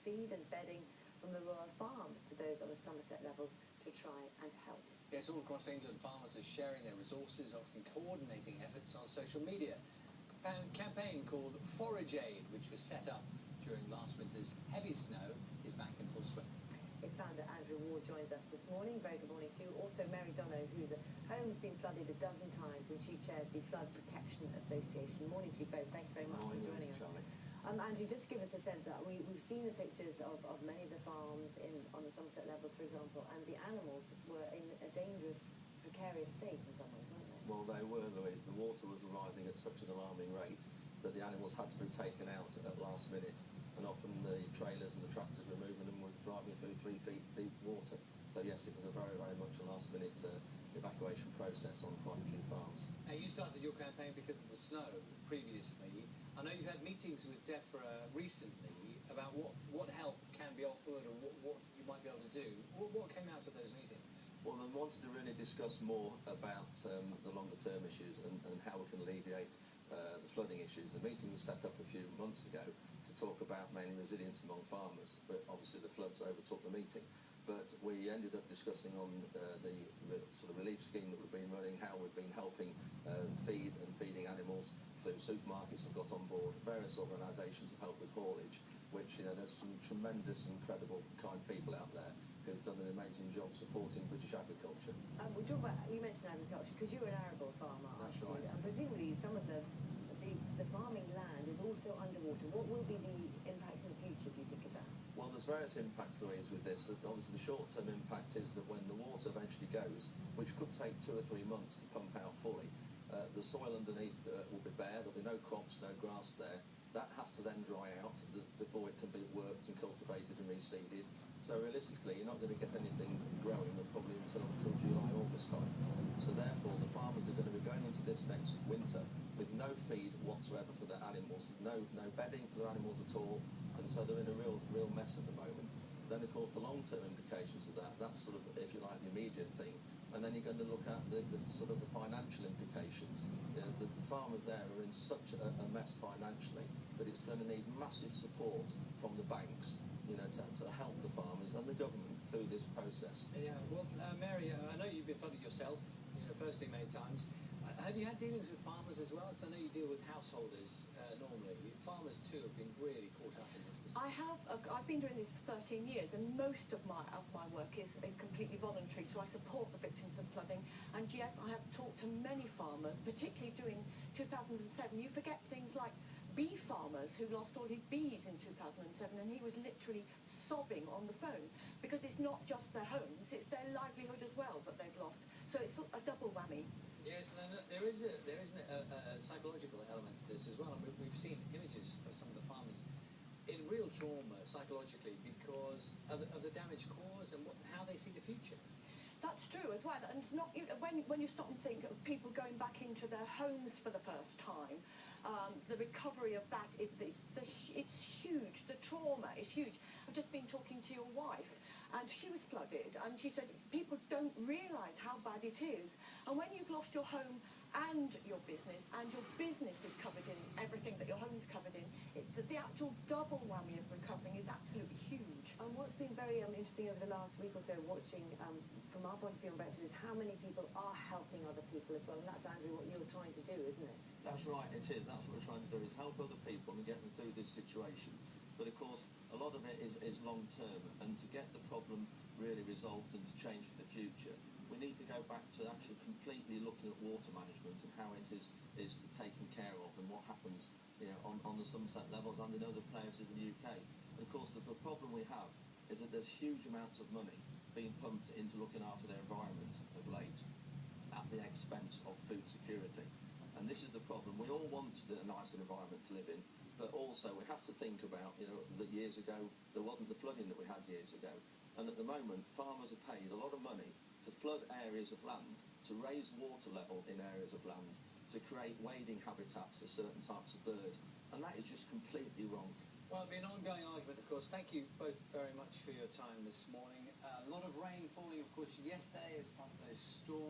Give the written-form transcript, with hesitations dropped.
feed and bedding from the Royal Farms to those on the Somerset levels to try and help. Yes, all across England, farmers are sharing their resources, often coordinating efforts on social media. A campaign called Forage Aid, which was set up during last winter's heavy snow, is back in full swing. Its founder Andrew Ward joins us this morning. Very good morning to you. Also Mary Donough, whose home has been flooded a dozen times, and she chairs the Flood Protection Association. Morning to you both. Thanks very much for joining us. Andrew, just give us a sense. We've seen the pictures of many of the farms on the Somerset levels, for example, and the animals were in a dangerous, precarious state in some ways, weren't they? Well, they were, Louise. The water was rising at such an alarming rate that the animals had to be taken out at last minute, and often the trailers and the tractors removing them were driving through 3 feet deep water. So yes, it was a very, very much a last-minute evacuation process on quite a few farms. Now, you started your campaign because of the snow previously. I know you've had meetings with DEFRA recently about what help can be offered and what you might be able to do. What came out of those meetings? Well, they wanted to really discuss more about the longer-term issues and how we can alleviate the flooding issues. The meeting was set up a few months ago to talk about mainly resilience among farmers, but obviously the floods overtook the meeting. But we ended up discussing on the sort of relief scheme that we've been running, how we've been helping feeding animals through supermarkets have got on board. Various organisations have helped with haulage, which, there's some tremendous, incredible, kind people out there who've done an amazing job supporting British agriculture. We talk about, you mentioned agriculture, because you're an arable farmer, aren't you? That's right. And presumably some of the farming land is also underwater. What will be the impact in the future, do you think, of that? Well, there's various impacts, Louise, with this. Obviously, the short-term impact is that when the water eventually goes, which could take 2 or 3 months to pump out fully, the soil underneath will be bare. There'll be no crops, no grass there. That has to then dry out before it can be worked and cultivated and reseeded. So realistically, you're not going to get anything growing probably until July, August time. So therefore, the farmers are going to be going into this next winter with no feed whatsoever for their animals, no bedding for their animals at all, and so they're in a real mess at the moment. Then, of course, the long-term implications of that's sort of, if you like, the immediate thing. And then you're going to look at the sort of the financial implications. The farmers there are in such a mess financially that it's going to need massive support from the banks, to help the farmers and the government through this process. Yeah, well, Mary, I know you've been flooded yourself, personally many times. Have you had dealings with farmers as well? Because I know you deal with householders normally. Farmers too have been really caught up in this. I have. I've been doing this for 13 years, and most of my work is completely voluntary. So I support the victims of flooding. And yes, I have talked to many farmers, particularly during 2007. You forget things like bee farmers who lost all his bees in 2007, and he was literally sobbing on the phone because it's not just their homes, it's their livelihood as well that they've lost. So it's a double whammy. Yes, and there is a psychological element to this as well. And we've seen images of some of the farmers in real trauma psychologically because of the damage caused and how they see the future. That's true as well, and when you stop and think of people going back into their homes for the first time, the recovery of that, it's huge. The trauma is huge. I've just been talking to your wife, and she was flooded, and she said people don't realise how bad it is. And when you've lost your home and your business is covered in everything that your home's covered in, the actual double whammy of recovering is absolutely huge. And what's been very interesting over the last week or so, watching from our point of view on Breakfast, is how many people are helping other people as well. And that's, Andrew, what you're trying to do, isn't it? That's right, it is. That's what we're trying to do, is help other people and get them through this situation. But of course, a lot of it is long-term, and to get the problem really resolved and to change for the future, we need to go back to actually completely looking at water management and how it is taken care of and what happens on the Somerset levels and in other places in the UK. And of course, the problem we have is that there's huge amounts of money being pumped into looking after their environment of late at the expense of food security. And this is the problem. We all want a nicer environment to live in, but also we have to think about, that years ago there wasn't the flooding that we had years ago. And at the moment, farmers are paid a lot of money to flood areas of land, to raise water level in areas of land, to create wading habitats for certain types of bird. And that is just completely wrong. Well, it'll be an ongoing argument, of course. Thank you both very much for your time this morning. A lot of rain falling, of course, yesterday as part of those storms.